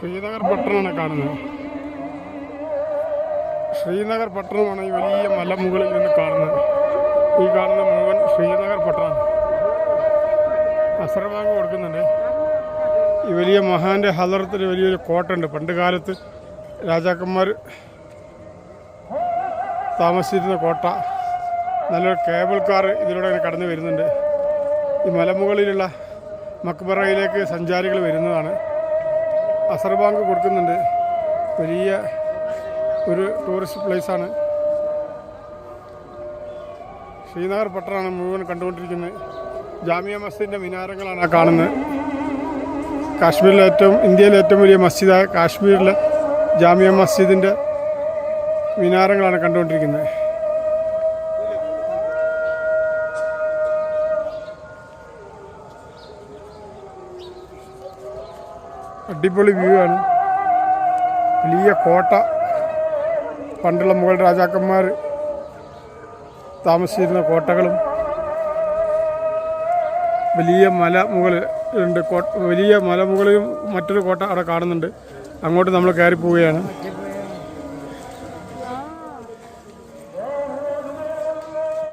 ശ്രീനഗർ പട്ടണമാണ് കാണുന്നത്. ശ്രീനഗർ പട്ടണമാണ് ഈ വലിയ മലമുകളിൽ നിന്ന് കാണുന്നത്. ഈ കാണുന്ന മുഴുവൻ ശ്രീനഗർ പട്ടണം. അസർ ബാങ്ക് കൊടുക്കുന്നുണ്ട്. ഈ വലിയ മഹാൻ്റെ ഹദറത്തിൽ വലിയൊരു കോട്ടയുണ്ട്. പണ്ട് കാലത്ത് രാജാക്കന്മാർ താമസിച്ചിരുന്ന കോട്ട. നല്ലൊരു കേബിൾ കാർ ഇതിലൂടെ കടന്നു വരുന്നുണ്ട്. ഈ മലമുകളിലുള്ള മക്ബറയിലേക്ക് സഞ്ചാരികൾ വരുന്നതാണ്. അസർ ബാങ്ക് കൊടുക്കുന്നുണ്ട്. വലിയ ഒരു ടൂറിസ്റ്റ് പ്ലേസാണ്. ശ്രീനഗർ പട്ടണമാണ് മുഴുവൻ കണ്ടുകൊണ്ടിരിക്കുന്നത്. ജാമിയ മസ്ജിദിൻ്റെ മിനാരങ്ങളാണ് കാണുന്നത്. ഇന്ത്യയിലെ ഏറ്റവും വലിയ മസ്ജിദായ കാശ്മീരിലെ ജാമിയ മസ്ജിദിൻ്റെ മിനാരങ്ങളാണ് കണ്ടുകൊണ്ടിരിക്കുന്നത്. അടിപൊളി വ്യൂ ആണ്. വലിയ കോട്ട, പണ്ടുള്ള മുഗൾ രാജാക്കന്മാർ താമസിച്ചിരുന്ന കോട്ടകളും വലിയ മലമുകളിൽ ഉണ്ട്. വലിയ മലമുകളിലും മറ്റൊരു കോട്ട അവിടെ കാണുന്നുണ്ട്. അങ്ങോട്ട് നമ്മൾ കയറി പോവുകയാണ്.